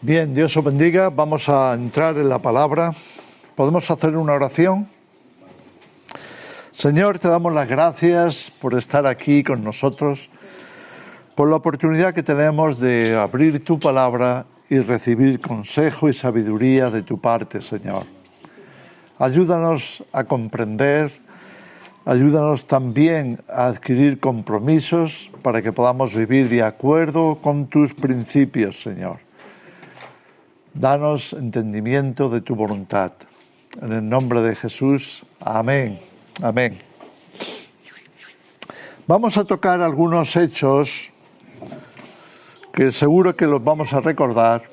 Bien, Dios os bendiga. Vamos a entrar en la palabra. ¿Podemos hacer una oración? Señor, te damos las gracias por estar aquí con nosotros, por la oportunidad que tenemos de abrir tu palabra y recibir consejo y sabiduría de tu parte, Señor. Ayúdanos a comprender, ayúdanos también a adquirir compromisos para que podamos vivir de acuerdo con tus principios, Señor. Danos entendimiento de tu voluntad. En el nombre de Jesús, amén. Amén. Vamos a tocar algunos hechos que seguro que los vamos a recordar,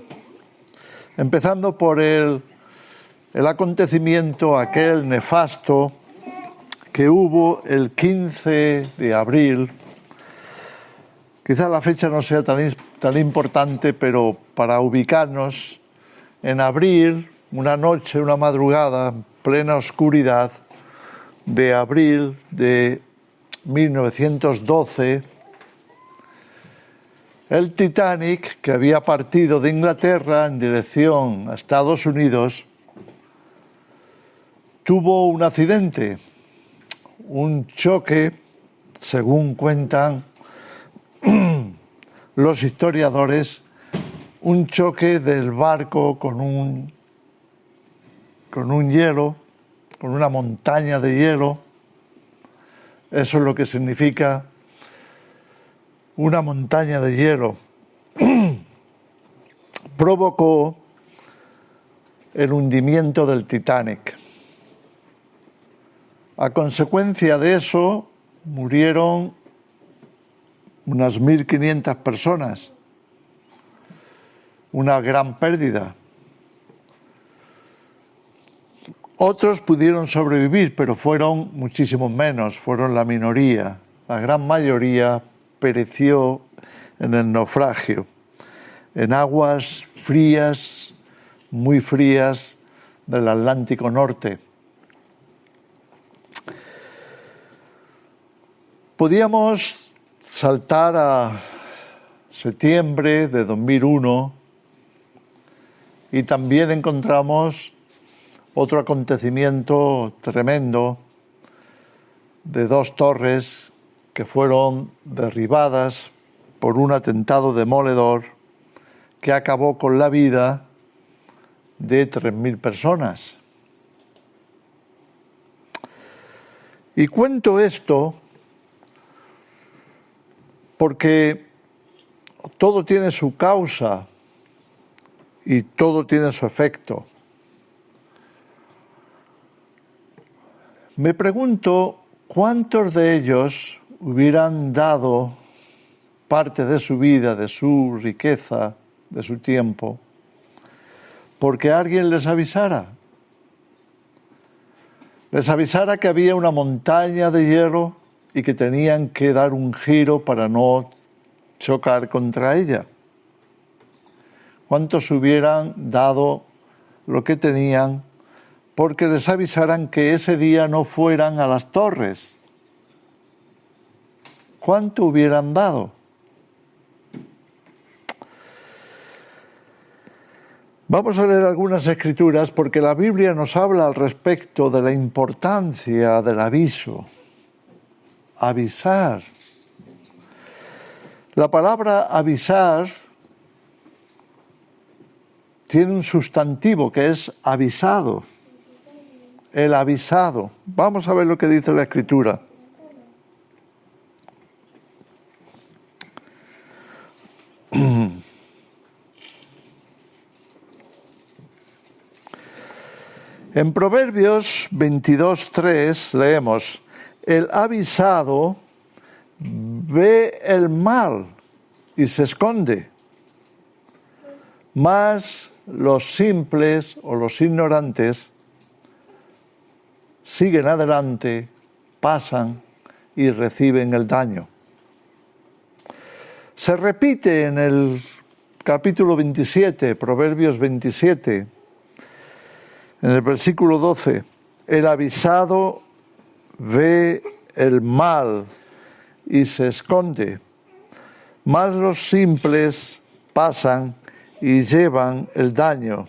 empezando por el acontecimiento aquel nefasto que hubo el 15 de abril. Quizá la fecha no sea tan importante, pero para ubicarnos, en abril, una noche, una madrugada, plena oscuridad de abril de 1912, el Titanic, que había partido de Inglaterra en dirección a Estados Unidos, tuvo un accidente, un choque, según cuentan los historiadores, un choque del barco con un hielo, con una montaña de hielo. Eso es lo que significa una montaña de hielo. Provocó el hundimiento del Titanic. A consecuencia de eso, murieron unas 1.500 personas. Una gran pérdida. Otros pudieron sobrevivir, pero fueron muchísimos menos, fueron la minoría. La gran mayoría pereció en el naufragio, en aguas frías, muy frías, del Atlántico Norte. Podíamos saltar a septiembre de 2001 y también encontramos otro acontecimiento tremendo de 2 torres que fueron derribadas por un atentado demoledor que acabó con la vida de 3.000 personas. Y cuento esto porque todo tiene su causa y todo tiene su efecto. Me pregunto cuántos de ellos hubieran dado parte de su vida, de su riqueza, de su tiempo, porque alguien les avisara. Les avisara que había una montaña de hielo y que tenían que dar un giro para no chocar contra ella. ¿Cuántos hubieran dado lo que tenían porque les avisaran que ese día no fueran a las torres? ¿Cuánto hubieran dado? Vamos a leer algunas escrituras porque la Biblia nos habla al respecto de la importancia del aviso. Avisar. La palabra avisar tiene un sustantivo que es avisado. El avisado. Vamos a ver lo que dice la Escritura. En Proverbios 22:3 leemos: el avisado ve el mal y se esconde, mas los simples o los ignorantes siguen adelante, pasan y reciben el daño. Se repite en el capítulo 27, Proverbios 27, en el versículo 12, el avisado ve el mal y se esconde, mas los simples pasan y llevan el daño.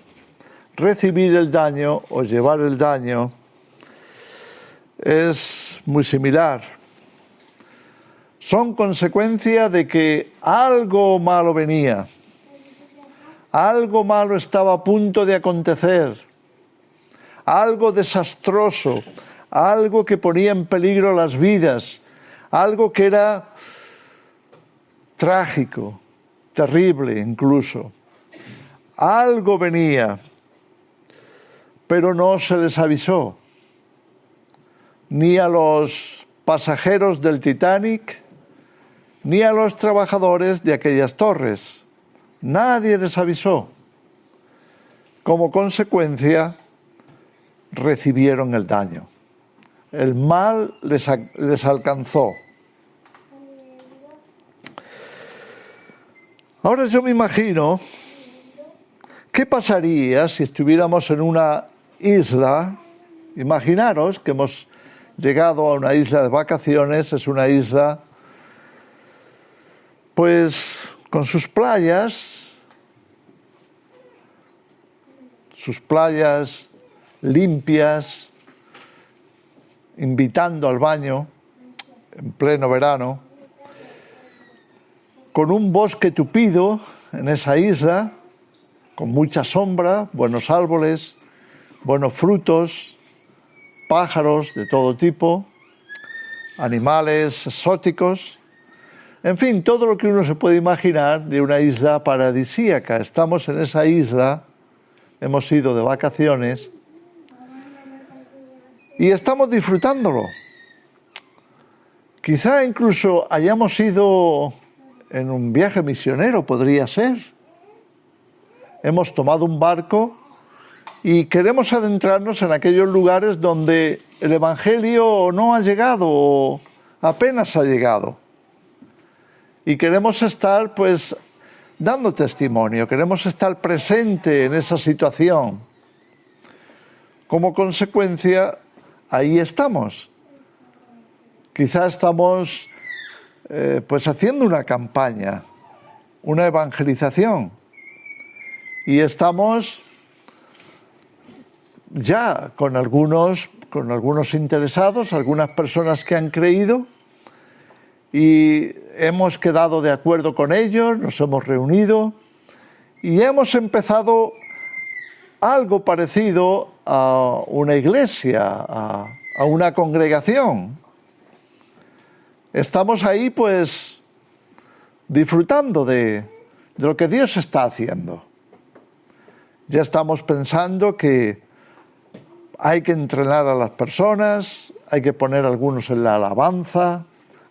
Recibir el daño o llevar el daño es muy similar. Son consecuencia de que algo malo venía, algo malo estaba a punto de acontecer, algo desastroso, algo que ponía en peligro las vidas, algo que era trágico, terrible incluso. Algo venía, pero no se les avisó, ni a los pasajeros del Titanic, ni a los trabajadores de aquellas torres. Nadie les avisó. Como consecuencia, recibieron el daño. El mal les alcanzó. Ahora yo me imagino, ¿qué pasaría si estuviéramos en una isla? Imaginaros que hemos llegado a una isla de vacaciones, es una isla, pues, con sus playas limpias, invitando al baño en pleno verano, con un bosque tupido en esa isla, con mucha sombra, buenos árboles, buenos frutos, pájaros de todo tipo, animales exóticos, en fin, todo lo que uno se puede imaginar de una isla paradisíaca. Estamos en esa isla, hemos ido de vacaciones y estamos disfrutándolo. Quizá incluso hayamos ido en un viaje misionero, podría ser. Hemos tomado un barco y queremos adentrarnos en aquellos lugares donde el Evangelio no ha llegado o apenas ha llegado. Y queremos estar, pues, dando testimonio, queremos estar presente en esa situación. Como consecuencia, ahí estamos. Quizá estamos, pues, haciendo una campaña, una evangelización. Y estamos ya con algunos interesados, algunas personas que han creído, y hemos quedado de acuerdo con ellos, nos hemos reunido y hemos empezado algo parecido a una iglesia, a una congregación. Estamos ahí, pues, disfrutando de lo que Dios está haciendo. Ya estamos pensando que hay que entrenar a las personas, hay que poner a algunos en la alabanza,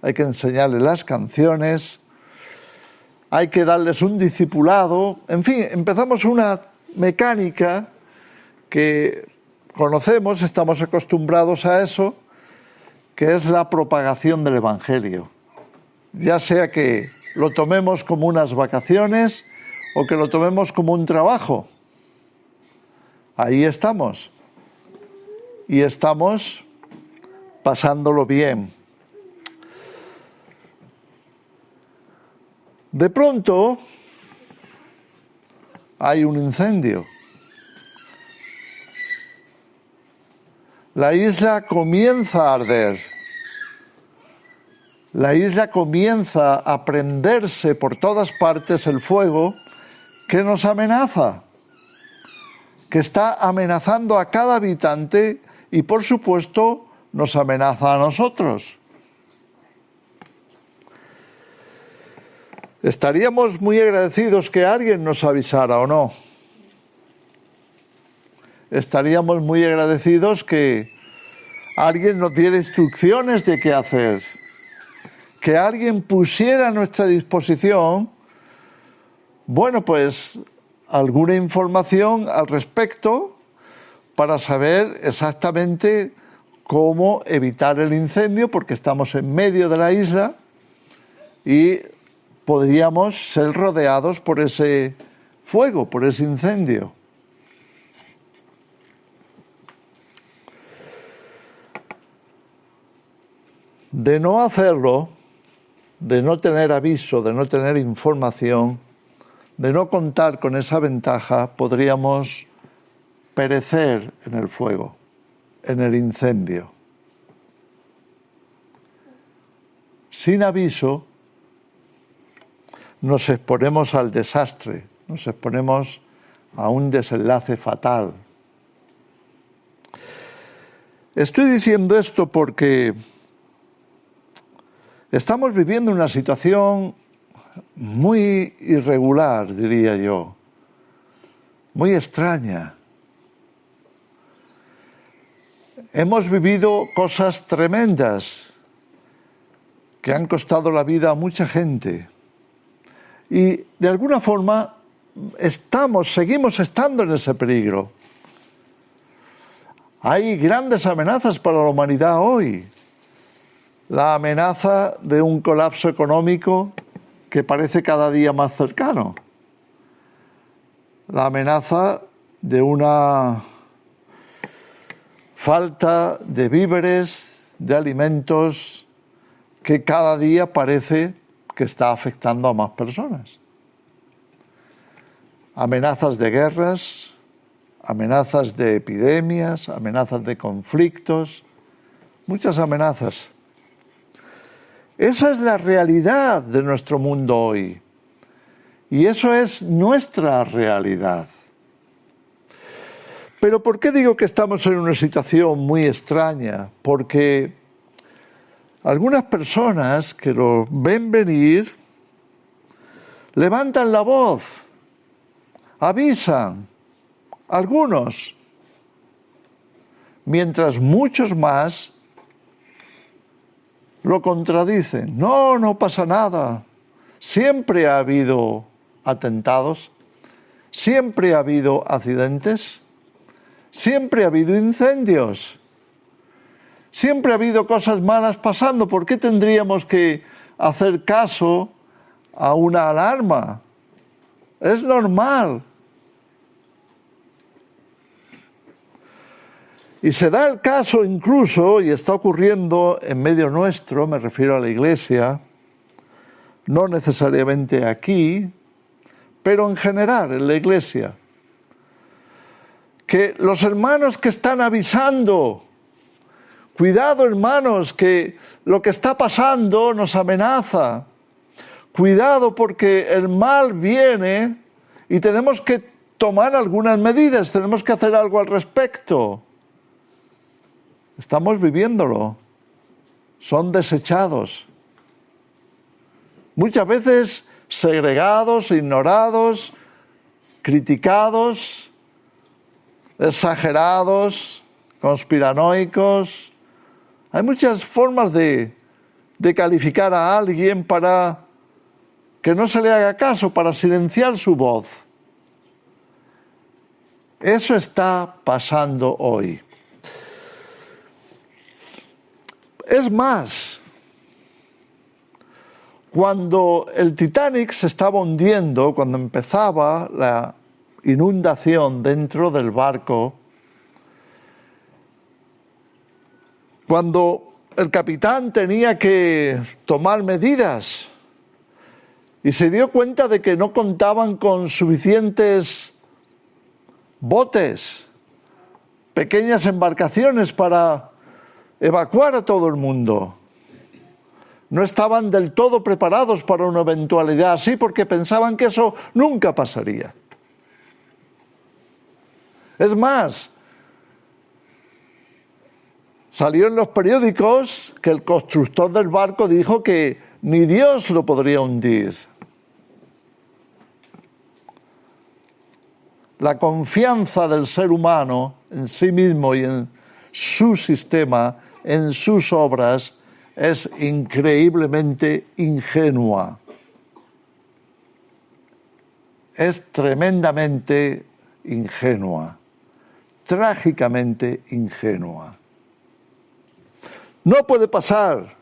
hay que enseñarles las canciones, hay que darles un discipulado. En fin, empezamos una mecánica que conocemos, estamos acostumbrados a eso, que es la propagación del Evangelio. Ya sea que lo tomemos como unas vacaciones o que lo tomemos como un trabajo. Ahí estamos. Y estamos pasándolo bien. De pronto hay un incendio. La isla comienza a arder. La isla comienza a prenderse por todas partes el fuego que nos amenaza, que está amenazando a cada habitante y, por supuesto, nos amenaza a nosotros. Estaríamos muy agradecidos que alguien nos avisara, ¿o no? Estaríamos muy agradecidos que alguien nos diera instrucciones de qué hacer, que alguien pusiera a nuestra disposición, bueno, pues alguna información al respecto para saber exactamente cómo evitar el incendio, porque estamos en medio de la isla y podríamos ser rodeados por ese fuego, por ese incendio. De no hacerlo, de no tener aviso, de no tener información, de no contar con esa ventaja, podríamos perecer en el fuego, en el incendio. Sin aviso, nos exponemos al desastre, nos exponemos a un desenlace fatal. Estoy diciendo esto porque estamos viviendo una situación muy irregular, diría yo, muy extraña. Hemos vivido cosas tremendas que han costado la vida a mucha gente y de alguna forma seguimos estando en ese peligro. Hay grandes amenazas para la humanidad hoy. La amenaza de un colapso económico que parece cada día más cercano. La amenaza de una falta de víveres, de alimentos, que cada día parece que está afectando a más personas. Amenazas de guerras, amenazas de epidemias, amenazas de conflictos, muchas amenazas. Esa es la realidad de nuestro mundo hoy. Y eso es nuestra realidad. Pero ¿por qué digo que estamos en una situación muy extraña? Porque algunas personas que lo ven venir levantan la voz, avisan, algunos, mientras muchos más lo contradicen. No, no pasa nada. Siempre ha habido atentados, siempre ha habido accidentes, siempre ha habido incendios, siempre ha habido cosas malas pasando. ¿Por qué tendríamos que hacer caso a una alarma? Es normal. Y se da el caso incluso, y está ocurriendo en medio nuestro, me refiero a la Iglesia, no necesariamente aquí, pero en general en la Iglesia, que los hermanos que están avisando, cuidado hermanos, que lo que está pasando nos amenaza, cuidado porque el mal viene y tenemos que tomar algunas medidas, tenemos que hacer algo al respecto. Estamos viviéndolo. Son desechados. Muchas veces segregados, ignorados, criticados, exagerados, conspiranoicos. Hay muchas formas de calificar a alguien para que no se le haga caso, para silenciar su voz. Eso está pasando hoy. Es más, cuando el Titanic se estaba hundiendo, cuando empezaba la inundación dentro del barco, cuando el capitán tenía que tomar medidas y se dio cuenta de que no contaban con suficientes botes, pequeñas embarcaciones para evacuar a todo el mundo. No estaban del todo preparados para una eventualidad así porque pensaban que eso nunca pasaría. Es más, salió en los periódicos que el constructor del barco dijo que ni Dios lo podría hundir. La confianza del ser humano en sí mismo y en su sistema, en sus obras, es increíblemente ingenua. Es tremendamente ingenua, trágicamente ingenua. No puede pasar.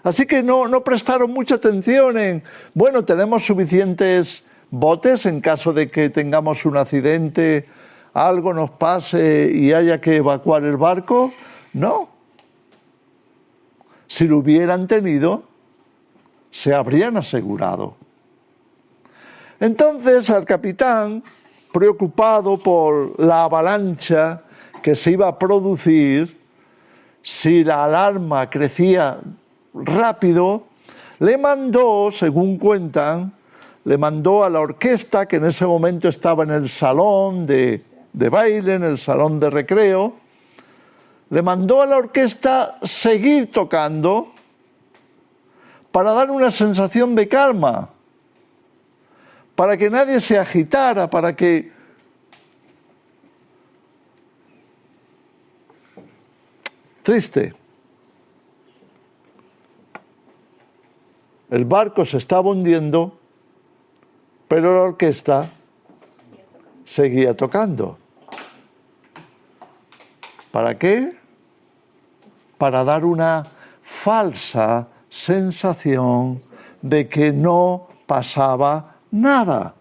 Así que no prestaron mucha atención en, bueno, tenemos suficientes botes en caso de que tengamos un accidente, algo nos pase y haya que evacuar el barco. No. Si lo hubieran tenido, se habrían asegurado. Entonces al capitán, preocupado por la avalancha que se iba a producir, si la alarma crecía rápido, le mandó, según cuentan, le mandó a la orquesta, que en ese momento estaba en el salón de baile, en el salón de recreo, le mandó a la orquesta seguir tocando para dar una sensación de calma, para que nadie se agitara, para que... Triste. El barco se estaba hundiendo, pero la orquesta seguía tocando. ¿Para qué? Para dar una falsa sensación de que no pasaba nada.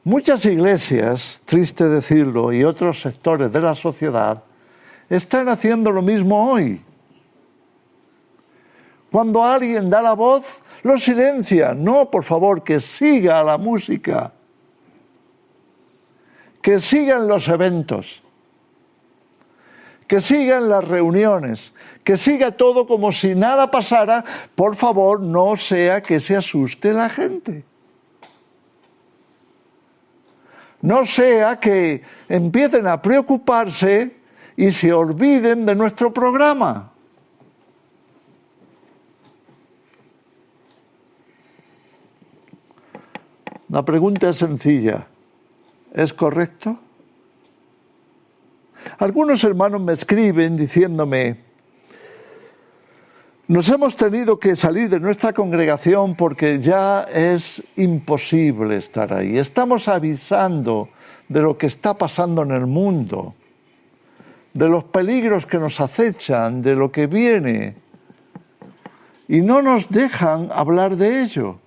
Muchas iglesias, triste decirlo, y otros sectores de la sociedad están haciendo lo mismo hoy. Cuando alguien da la voz, lo silencia. No, por favor, que siga la música. Que sigan los eventos. Que sigan las reuniones. Que siga todo como si nada pasara. Por favor, no sea que se asuste la gente. No sea que empiecen a preocuparse y se olviden de nuestro programa. La pregunta es sencilla. ¿Es correcto? Algunos hermanos me escriben diciéndome: nos hemos tenido que salir de nuestra congregación porque ya es imposible estar ahí. Estamos avisando de lo que está pasando en el mundo, de los peligros que nos acechan, de lo que viene, y no nos dejan hablar de ello.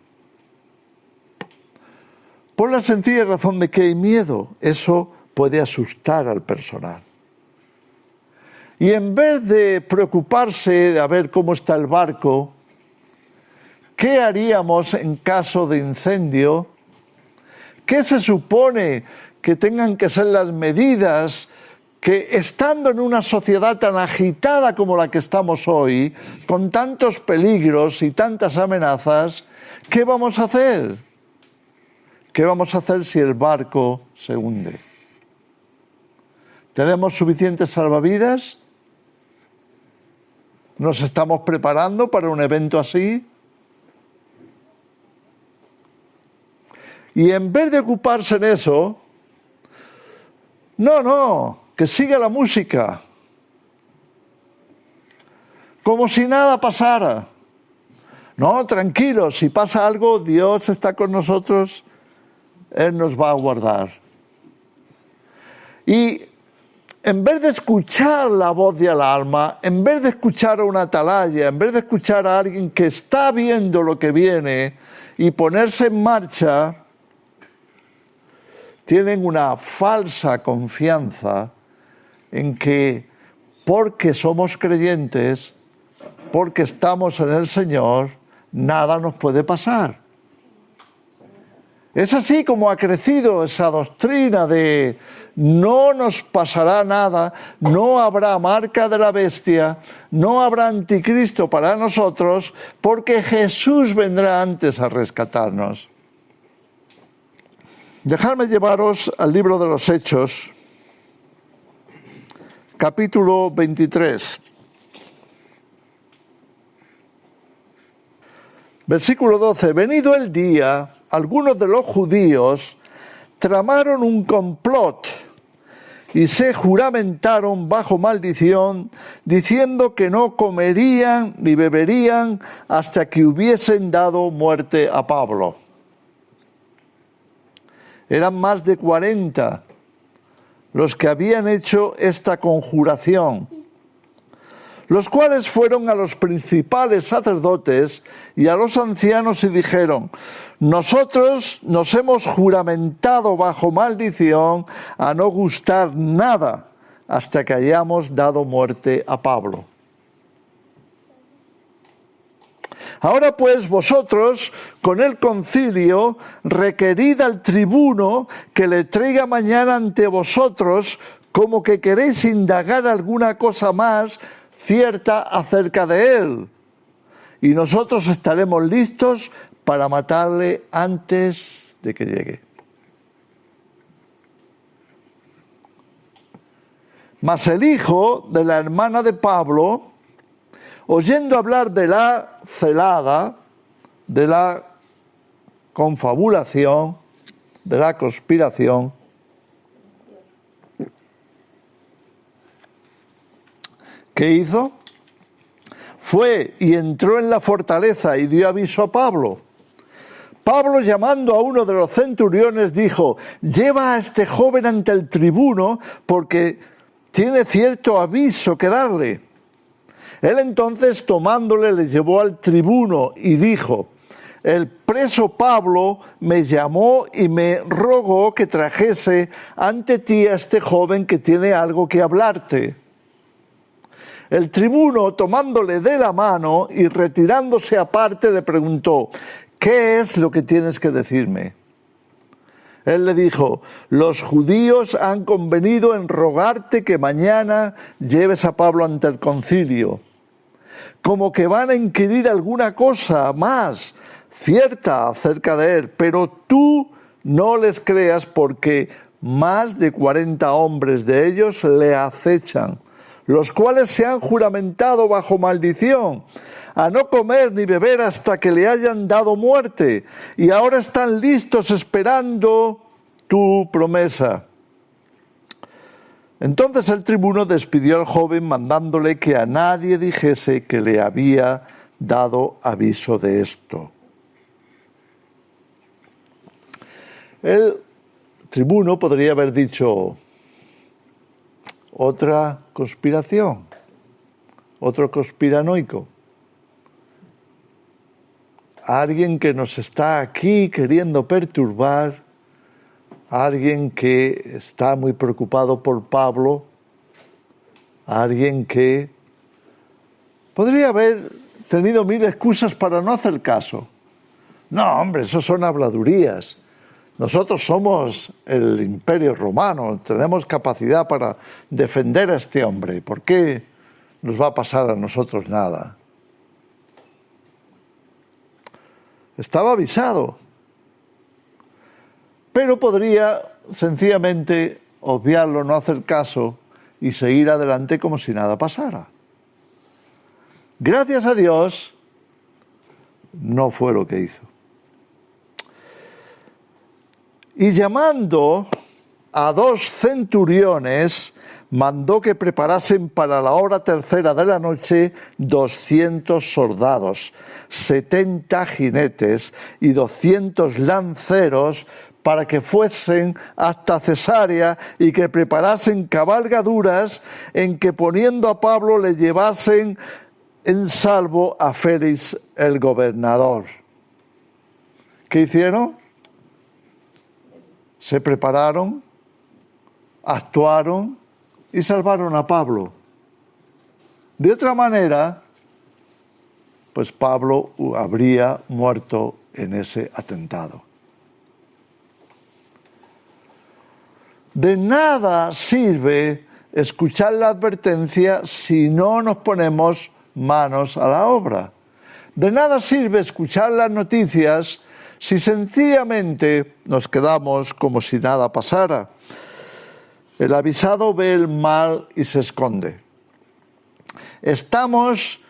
Por la sencilla razón de que hay miedo. Eso puede asustar al personal. Y en vez de preocuparse de a ver cómo está el barco, ¿qué haríamos en caso de incendio? ¿Qué se supone que tengan que ser las medidas que, estando en una sociedad tan agitada como la que estamos hoy, con tantos peligros y tantas amenazas, qué vamos a hacer? ¿Qué vamos a hacer si el barco se hunde? ¿Tenemos suficientes salvavidas? ¿Nos estamos preparando para un evento así? Y en vez de ocuparse en eso, que siga la música, como si nada pasara. No, tranquilos, si pasa algo, Dios está con nosotros, Él nos va a guardar. Y en vez de escuchar la voz de alarma, en vez de escuchar a una atalaya, en vez de escuchar a alguien que está viendo lo que viene y ponerse en marcha, tienen una falsa confianza en que porque somos creyentes, porque estamos en el Señor, nada nos puede pasar. Es así como ha crecido esa doctrina de no nos pasará nada, no habrá marca de la bestia, no habrá anticristo para nosotros, porque Jesús vendrá antes a rescatarnos. Dejadme llevaros al libro de los Hechos, capítulo 23. Versículo 12. Venido el día, algunos de los judíos tramaron un complot y se juramentaron bajo maldición, diciendo que no comerían ni beberían hasta que hubiesen dado muerte a Pablo. Eran más de 40 los que habían hecho esta conjuración, los cuales fueron a los principales sacerdotes y a los ancianos y dijeron: nosotros nos hemos juramentado bajo maldición a no gustar nada hasta que hayamos dado muerte a Pablo. Ahora pues vosotros, con el concilio, requerid al tribuno que le traiga mañana ante vosotros, como que queréis indagar alguna cosa más cierta acerca de él. Y nosotros estaremos listos para matarle antes de que llegue. Mas el hijo de la hermana de Pablo, oyendo hablar de la celada, de la confabulación, de la conspiración, ¿qué hizo? Fue y entró en la fortaleza y dio aviso a Pablo. Pablo, llamando a uno de los centuriones, dijo: lleva a este joven ante el tribuno, porque tiene cierto aviso que darle. Él entonces, tomándole, le llevó al tribuno y dijo: el preso Pablo me llamó y me rogó que trajese ante ti a este joven que tiene algo que hablarte. El tribuno, tomándole de la mano y retirándose aparte, le preguntó: ¿qué es lo que tienes que decirme? Él le dijo: los judíos han convenido en rogarte que mañana lleves a Pablo ante el concilio, como que van a inquirir alguna cosa más cierta acerca de él, pero tú no les creas, porque más de 40 hombres de ellos le acechan, los cuales se han juramentado bajo maldición a no comer ni beber hasta que le hayan dado muerte, y ahora están listos esperando tu promesa. Entonces el tribuno despidió al joven, mandándole que a nadie dijese que le había dado aviso de esto. El tribuno podría haber dicho: otra conspiración, otro conspiranoico, alguien que nos está aquí queriendo perturbar, alguien que está muy preocupado por Pablo, alguien que podría haber tenido 1000 excusas para no hacer caso. No, hombre, eso son habladurías. Nosotros somos el Imperio Romano, tenemos capacidad para defender a este hombre. ¿Por qué nos va a pasar a nosotros nada? Estaba avisado, pero podría sencillamente obviarlo, no hacer caso y seguir adelante como si nada pasara. Gracias a Dios, no fue lo que hizo. Y llamando a 2 centuriones, mandó que preparasen para la hora 3:00 de la noche 200 soldados, 70 jinetes y 200 lanceros, para que fuesen hasta Cesarea y que preparasen cabalgaduras en que, poniendo a Pablo, le llevasen en salvo a Félix el gobernador. ¿Qué hicieron? Se prepararon, actuaron y salvaron a Pablo. De otra manera, pues Pablo habría muerto en ese atentado. De nada sirve escuchar la advertencia si no nos ponemos manos a la obra. De nada sirve escuchar las noticias si sencillamente nos quedamos como si nada pasara. El avisado ve el mal y se esconde. Estamos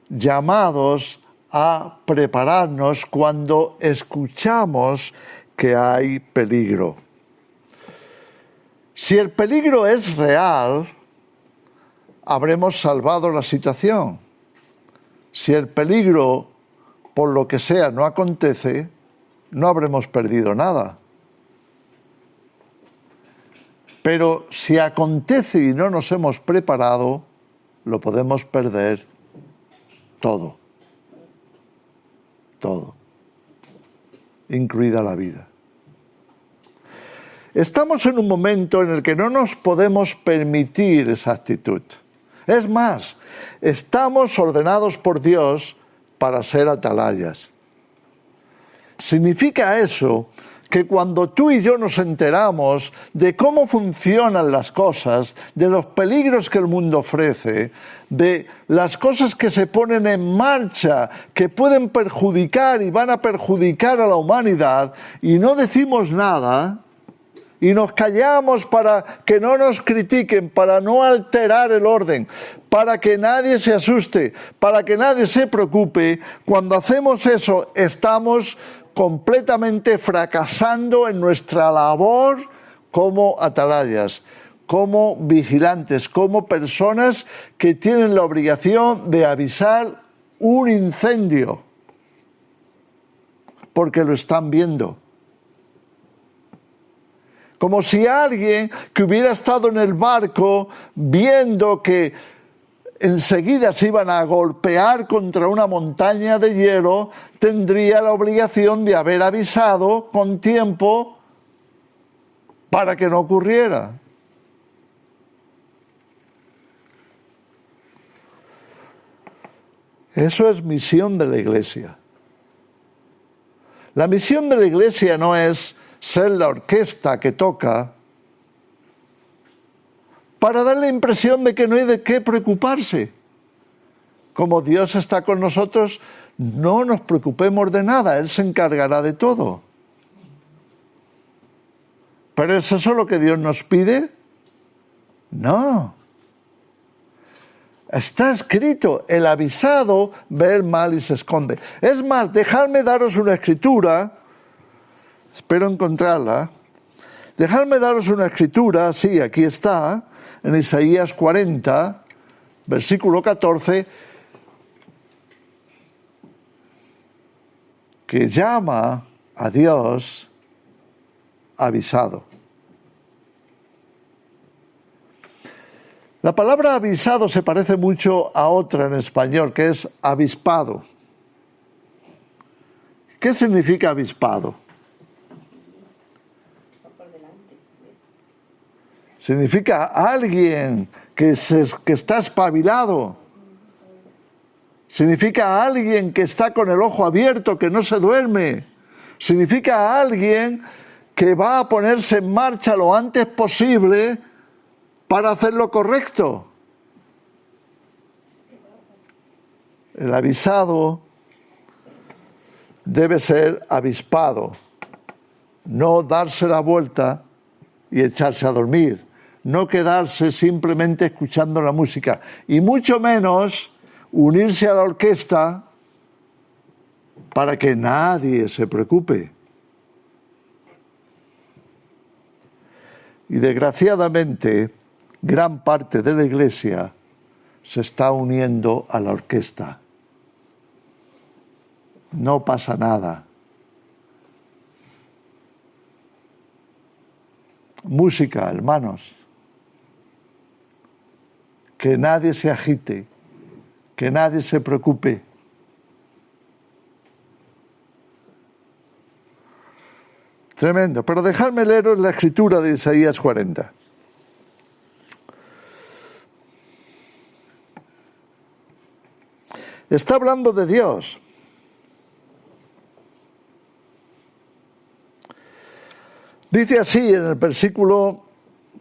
llamados a prepararnos cuando escuchamos que hay peligro. Si el peligro es real, habremos salvado la situación. Si el peligro, por lo que sea, no acontece, no habremos perdido nada. Pero si acontece y no nos hemos preparado, lo podemos perder todo. Todo. Incluida la vida. Estamos en un momento en el que no nos podemos permitir esa actitud. Es más, estamos ordenados por Dios para ser atalayas. Significa eso que cuando tú y yo nos enteramos de cómo funcionan las cosas, de los peligros que el mundo ofrece, de las cosas que se ponen en marcha, que pueden perjudicar y van a perjudicar a la humanidad, y no decimos nada, y nos callamos para que no nos critiquen, para no alterar el orden, para que nadie se asuste, para que nadie se preocupe, cuando hacemos eso estamos completamente fracasando en nuestra labor como atalayas, como vigilantes, como personas que tienen la obligación de avisar un incendio, porque lo están viendo. Como si alguien que hubiera estado en el barco viendo que enseguida se iban a golpear contra una montaña de hielo, tendría la obligación de haber avisado con tiempo para que no ocurriera. Eso es misión de la Iglesia. La misión de la Iglesia no es ser la orquesta que toca para dar la impresión de que no hay de qué preocuparse. Como Dios está con nosotros, no nos preocupemos de nada, Él se encargará de todo. ¿Pero es eso lo que Dios nos pide? No. Está escrito, el avisado ve el mal y se esconde. Es más, dejadme daros una escritura, espero encontrarla. Dejadme daros una escritura, sí, aquí está, en Isaías 40, versículo 14, que llama a Dios avisado. La palabra avisado se parece mucho a otra en español, que es avispado. ¿Qué significa avispado? Significa alguien que está espabilado. Significa alguien que está con el ojo abierto, que no se duerme. Significa alguien que va a ponerse en marcha lo antes posible para hacer lo correcto. El avisado debe ser avispado, no darse la vuelta y echarse a dormir, no quedarse simplemente escuchando la música, y mucho menos unirse a la orquesta para que nadie se preocupe. Y desgraciadamente, gran parte de la Iglesia se está uniendo a la orquesta. No pasa nada. Música, hermanos. Que nadie se agite, que nadie se preocupe. Tremendo. Pero dejadme leeros la escritura de Isaías 40. Está hablando de Dios. Dice así en el versículo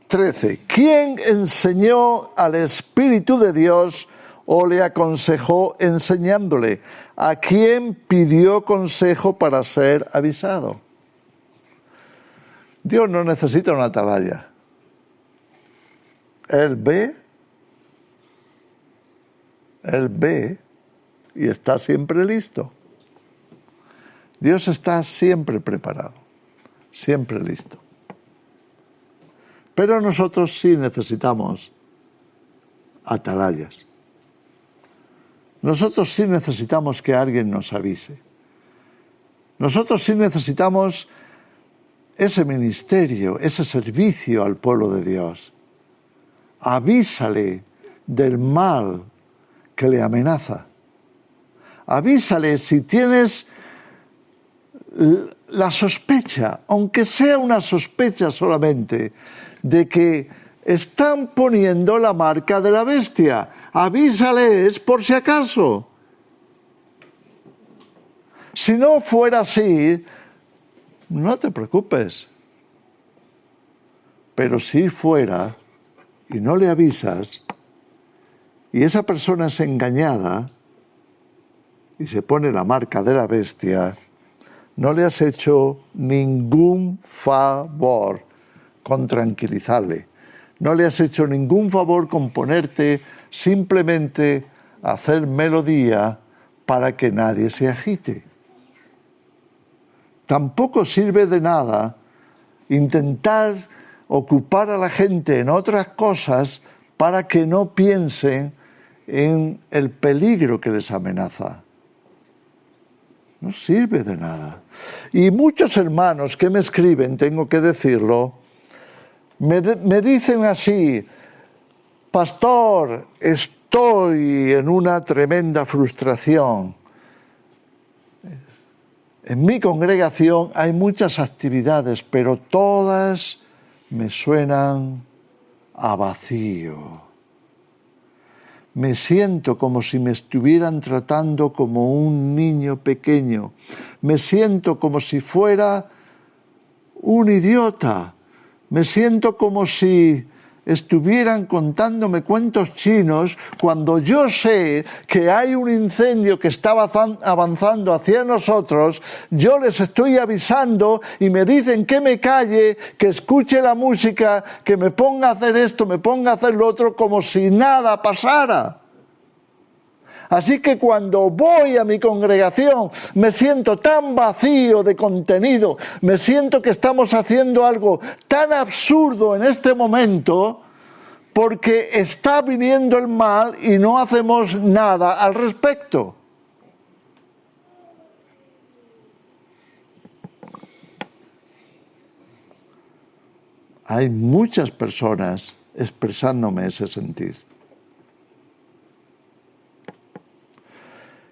13: ¿Quién enseñó al Espíritu de Dios o le aconsejó enseñándole? ¿A quién pidió consejo para ser avisado? Dios no necesita una atalaya. Él ve y está siempre listo. Dios está siempre preparado, siempre listo. Pero nosotros sí necesitamos atalayas. Nosotros sí necesitamos que alguien nos avise. Nosotros sí necesitamos ese ministerio, ese servicio al pueblo de Dios. Avísale del mal que le amenaza. Avísale si tienes la sospecha, aunque sea una sospecha solamente, de que están poniendo la marca de la bestia. Avísales por si acaso. Si no fuera así, no te preocupes. Pero si fuera y no le avisas y esa persona es engañada y se pone la marca de la bestia, no le has hecho ningún favor con tranquilizarle. No le has hecho ningún favor con ponerte simplemente a hacer melodía para que nadie se agite. Tampoco sirve de nada intentar ocupar a la gente en otras cosas para que no piensen en el peligro que les amenaza. No sirve de nada. Y muchos hermanos que me escriben, tengo que decirlo, me dicen así: pastor, estoy en una tremenda frustración. En mi congregación hay muchas actividades, pero todas me suenan a vacío. Me siento como si me estuvieran tratando como un niño pequeño. Me siento como si fuera un idiota. Me siento como si estuvieran contándome cuentos chinos cuando yo sé que hay un incendio que está avanzando hacia nosotros. Yo les estoy avisando y me dicen que me calle, que escuche la música, que me ponga a hacer esto, me ponga a hacer lo otro, como si nada pasara. Así que cuando voy a mi congregación me siento tan vacío de contenido, me siento que estamos haciendo algo tan absurdo en este momento porque está viniendo el mal y no hacemos nada al respecto. Hay muchas personas expresándome ese sentir.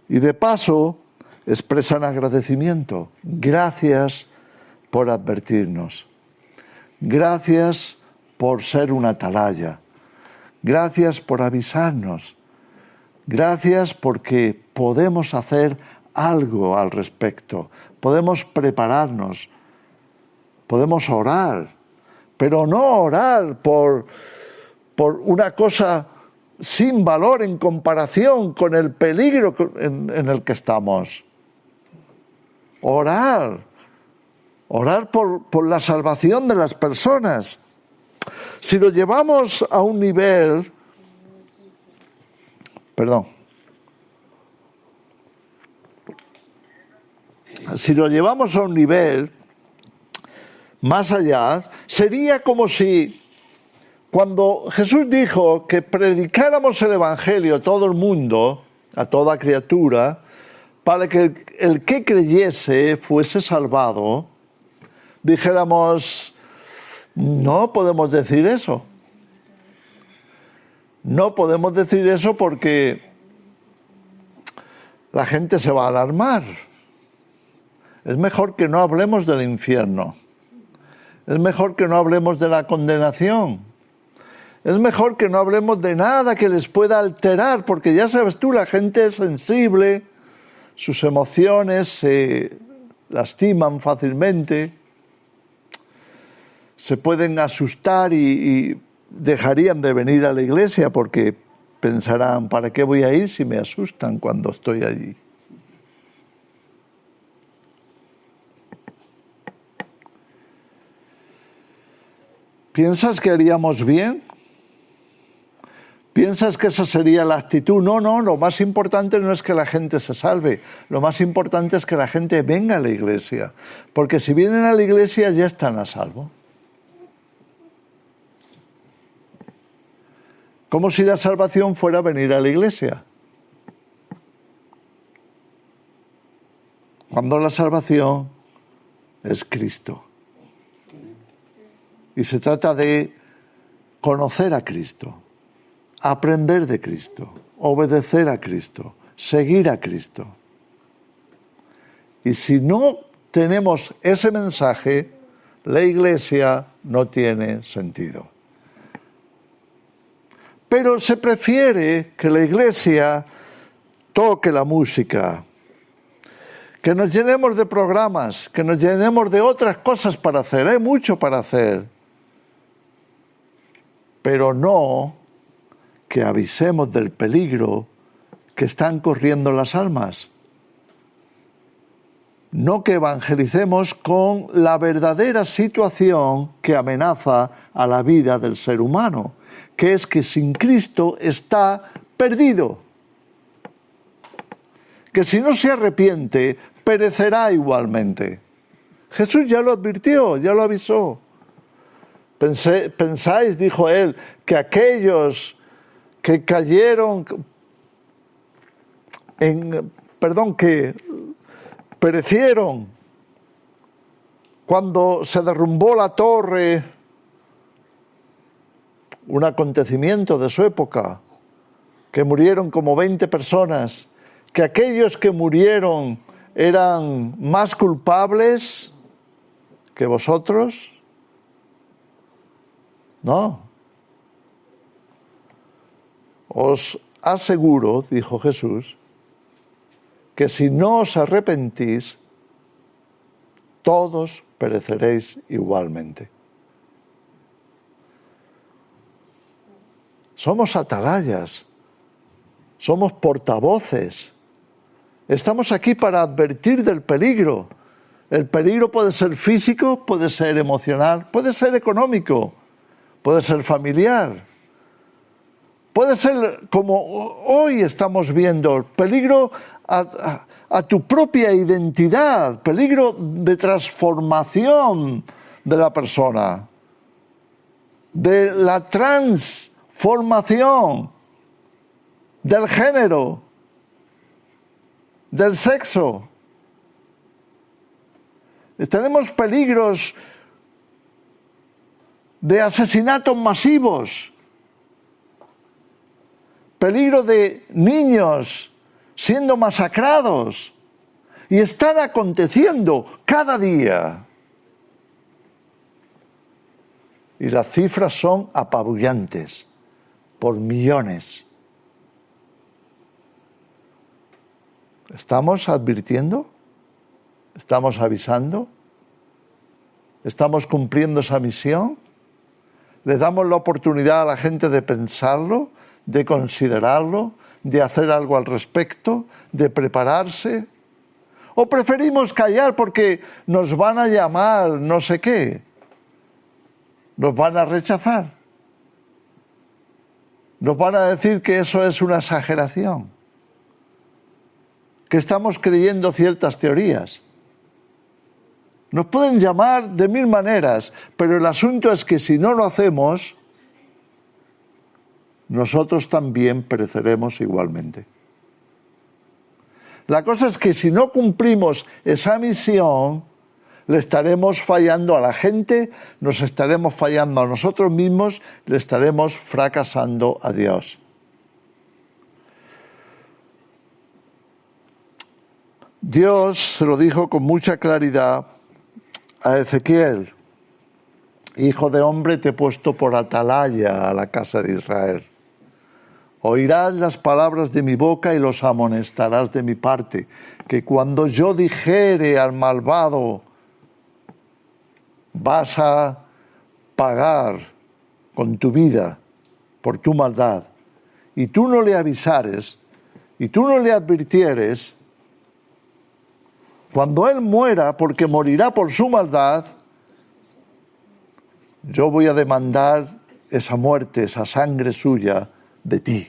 Y de paso expresan agradecimiento. Gracias por advertirnos. Gracias por ser una atalaya. Gracias por avisarnos. Gracias porque podemos hacer algo al respecto. Podemos prepararnos. Podemos orar. Pero no orar por una cosa sin valor en comparación con el peligro en el que estamos. Orar por la salvación de las personas. Si lo llevamos a un nivel, si lo llevamos a un nivel más allá, sería como si cuando Jesús dijo que predicáramos el Evangelio a todo el mundo, a toda criatura, para que el que creyese fuese salvado, dijéramos: no podemos decir eso. No podemos decir eso porque la gente se va a alarmar. Es mejor que no hablemos del infierno. Es mejor que no hablemos de la condenación. Es mejor que no hablemos de nada que les pueda alterar, porque ya sabes tú, la gente es sensible, sus emociones se lastiman fácilmente, se pueden asustar y dejarían de venir a la iglesia porque pensarán: ¿para qué voy a ir si me asustan cuando estoy allí? ¿Piensas que haríamos bien? ¿Piensas que esa sería la actitud? No, lo más importante no es que la gente se salve, lo más importante es que la gente venga a la iglesia, porque si vienen a la iglesia ya están a salvo. Como si la salvación fuera venir a la iglesia. Cuando la salvación es Cristo. Y se trata de conocer a Cristo, aprender de Cristo, obedecer a Cristo, seguir a Cristo. Y si no tenemos ese mensaje, la iglesia no tiene sentido. Pero se prefiere que la iglesia toque la música, que nos llenemos de programas, que nos llenemos de otras cosas para hacer. Hay mucho para hacer. Pero no que avisemos del peligro que están corriendo las almas. No que evangelicemos con la verdadera situación que amenaza a la vida del ser humano, que es que sin Cristo está perdido. Que si no se arrepiente, perecerá igualmente. Jesús ya lo advirtió, ya lo avisó. ¿Pensáis, dijo él, que aquellos que cayeron que perecieron cuando se derrumbó la torre, un acontecimiento de su época, que murieron como 20 personas, que aquellos que murieron eran más culpables que vosotros? No. Os aseguro, dijo Jesús, que si no os arrepentís, todos pereceréis igualmente. Somos atalayas, somos portavoces. Estamos aquí para advertir del peligro. El peligro puede ser físico, puede ser emocional, puede ser económico, puede ser familiar. Puede ser, como hoy estamos viendo, peligro a tu propia identidad, peligro de transformación de la persona, de la transformación del género, del sexo. Tenemos peligros de asesinatos masivos, peligro de niños siendo masacrados, y están aconteciendo cada día. Y las cifras son apabullantes, por millones. ¿Estamos advirtiendo? ¿Estamos avisando? ¿Estamos cumpliendo esa misión? ¿Le damos la oportunidad a la gente de pensarlo, de considerarlo, de hacer algo al respecto, de prepararse? ¿O preferimos callar porque nos van a llamar no sé qué? ¿Nos van a rechazar? ¿Nos van a decir que eso es una exageración? ¿Que estamos creyendo ciertas teorías? Nos pueden llamar de mil maneras, pero el asunto es que si no lo hacemos, nosotros también pereceremos igualmente. La cosa es que si no cumplimos esa misión, le estaremos fallando a la gente, nos estaremos fallando a nosotros mismos, le estaremos fracasando a Dios. Dios se lo dijo con mucha claridad a Ezequiel: Hijo de hombre, te he puesto por atalaya a la casa de Israel. Oirás las palabras de mi boca y los amonestarás de mi parte, que cuando yo dijere al malvado, vas a pagar con tu vida por tu maldad, y tú no le avisares, y tú no le advirtieres, cuando él muera, porque morirá por su maldad, yo voy a demandar esa muerte, esa sangre suya de ti.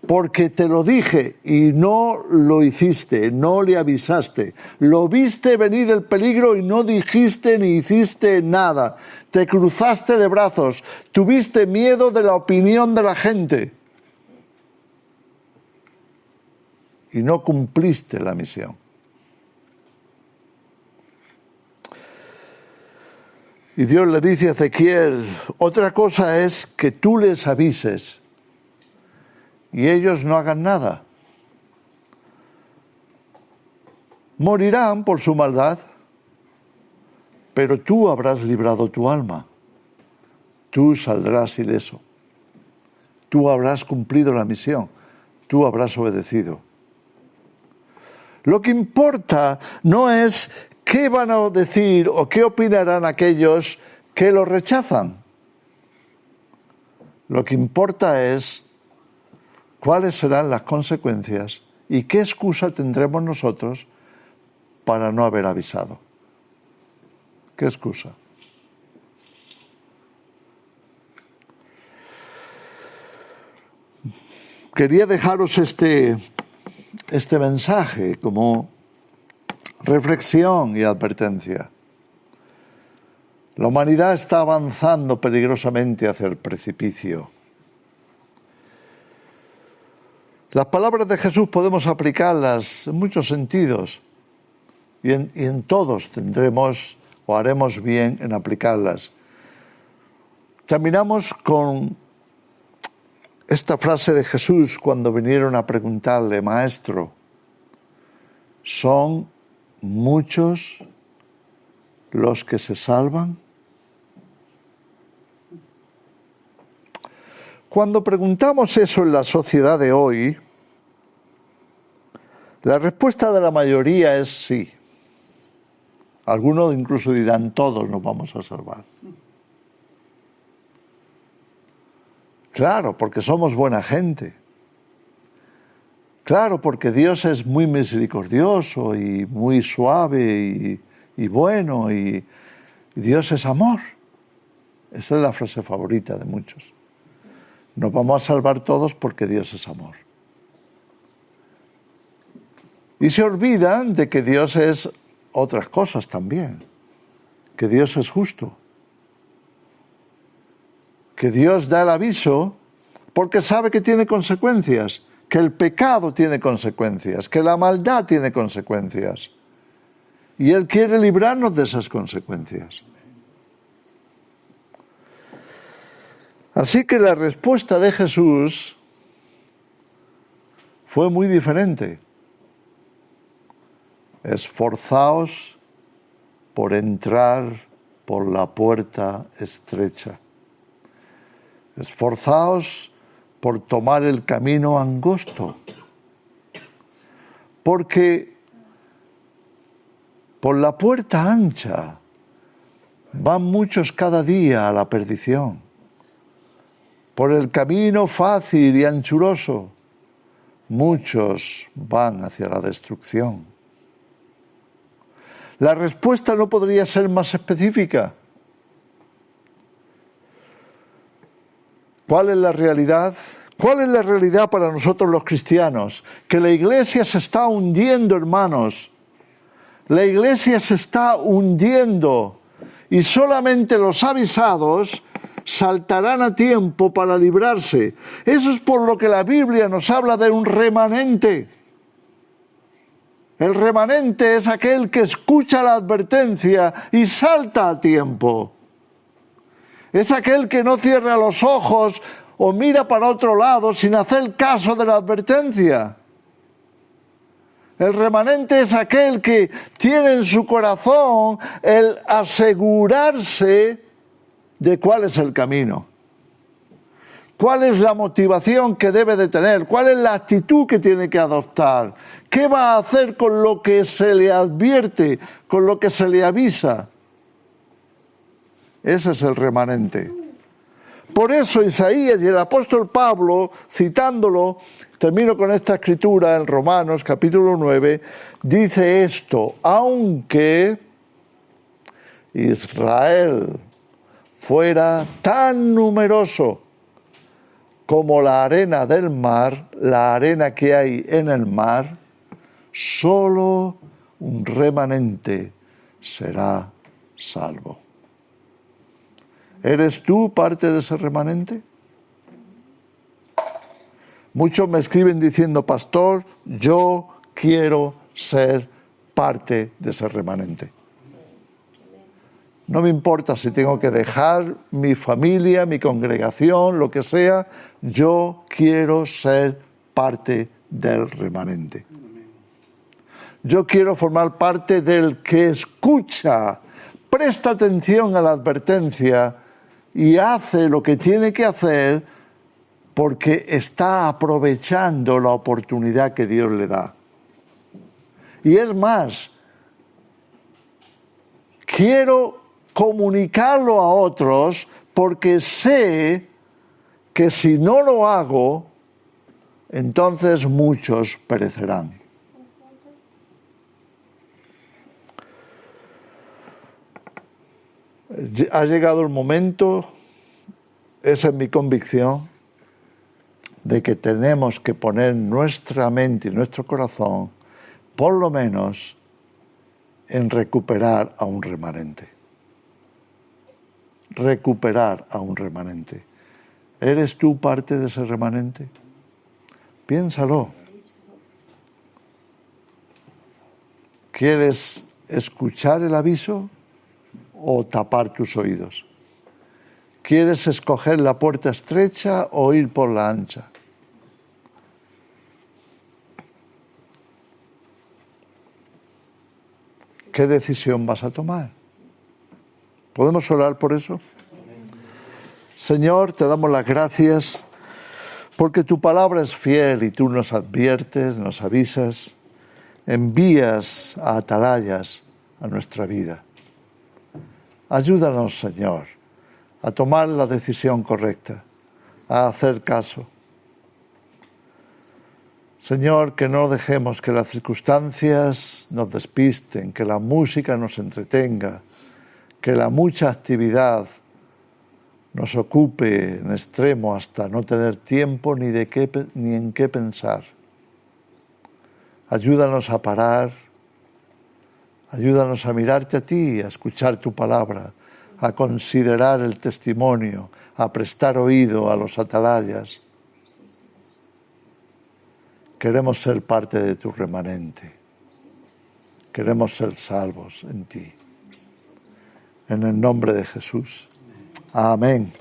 Porque te lo dije y no lo hiciste, no le avisaste. Lo viste venir el peligro y no dijiste ni hiciste nada. Te cruzaste de brazos, tuviste miedo de la opinión de la gente y no cumpliste la misión. Y Dios le dice a Ezequiel: otra cosa es que tú les avises y ellos no hagan nada. Morirán por su maldad, pero tú habrás librado tu alma. Tú saldrás ileso. Tú habrás cumplido la misión. Tú habrás obedecido. Lo que importa no es qué van a decir o qué opinarán aquellos que lo rechazan. Lo que importa es cuáles serán las consecuencias y qué excusa tendremos nosotros para no haber avisado. ¿Qué excusa? Quería dejaros este mensaje como reflexión y advertencia. La humanidad está avanzando peligrosamente hacia el precipicio. Las palabras de Jesús podemos aplicarlas en muchos sentidos y en todos tendremos o haremos bien en aplicarlas. Terminamos con esta frase de Jesús cuando vinieron a preguntarle: Maestro, ¿son muchos los que se salvan? Cuando preguntamos eso en la sociedad de hoy, la respuesta de la mayoría es sí. Algunos incluso dirán: todos nos vamos a salvar. Claro, porque somos buena gente. Claro, porque Dios es muy misericordioso y muy suave y bueno, y Dios es amor. Esa es la frase favorita de muchos. Nos vamos a salvar todos porque Dios es amor. Y se olvidan de que Dios es otras cosas también, que Dios es justo, que Dios da el aviso porque sabe que tiene consecuencias, que el pecado tiene consecuencias, que la maldad tiene consecuencias. Y Él quiere librarnos de esas consecuencias. Así que la respuesta de Jesús fue muy diferente. Esforzaos por entrar por la puerta estrecha. Esforzaos por tomar el camino angosto. Porque por la puerta ancha van muchos cada día a la perdición. Por el camino fácil y anchuroso, muchos van hacia la destrucción. La respuesta no podría ser más específica. ¿Cuál es la realidad? ¿Cuál es la realidad para nosotros los cristianos? Que la Iglesia se está hundiendo, hermanos. La Iglesia se está hundiendo y solamente los avisados saltarán a tiempo para librarse. Eso es por lo que la Biblia nos habla de un remanente. El remanente es aquel que escucha la advertencia y salta a tiempo. Es aquel que no cierra los ojos o mira para otro lado sin hacer caso de la advertencia. El remanente es aquel que tiene en su corazón el asegurarse de cuál es el camino, cuál es la motivación que debe de tener, cuál es la actitud que tiene que adoptar, qué va a hacer con lo que se le advierte, con lo que se le avisa. Ese es el remanente. Por eso Isaías y el apóstol Pablo, citándolo, termino con esta escritura en Romanos capítulo 9, dice esto: aunque Israel fuera tan numeroso como la arena del mar, la arena que hay en el mar, solo un remanente será salvo. ¿Eres tú parte de ese remanente? Muchos me escriben diciendo: pastor, yo quiero ser parte de ese remanente. No me importa si tengo que dejar mi familia, mi congregación, lo que sea, yo quiero ser parte del remanente. Yo quiero formar parte del que escucha, presta atención a la advertencia y hace lo que tiene que hacer porque está aprovechando la oportunidad que Dios le da. Y es más, quiero comunicarlo a otros porque sé que si no lo hago, entonces muchos perecerán. Ha llegado el momento, esa es mi convicción, de que tenemos que poner nuestra mente y nuestro corazón, por lo menos, en recuperar a un remanente. Recuperar a un remanente. ¿Eres tú parte de ese remanente? Piénsalo. ¿Quieres escuchar el aviso o tapar tus oídos? ¿Quieres escoger la puerta estrecha o ir por la ancha? ¿Qué decisión vas a tomar? ¿Podemos orar por eso? Señor, te damos las gracias porque tu palabra es fiel y tú nos adviertes, nos avisas, envías a atalayas a nuestra vida. Ayúdanos, Señor, a tomar la decisión correcta, a hacer caso. Señor, que no dejemos que las circunstancias nos despisten, que la música nos entretenga, que la mucha actividad nos ocupe en extremo hasta no tener tiempo ni en qué pensar. Ayúdanos a parar, ayúdanos a mirarte a ti, a escuchar tu palabra, a considerar el testimonio, a prestar oído a los atalayas. Queremos ser parte de tu remanente. Queremos ser salvos en ti. En el nombre de Jesús. Amén.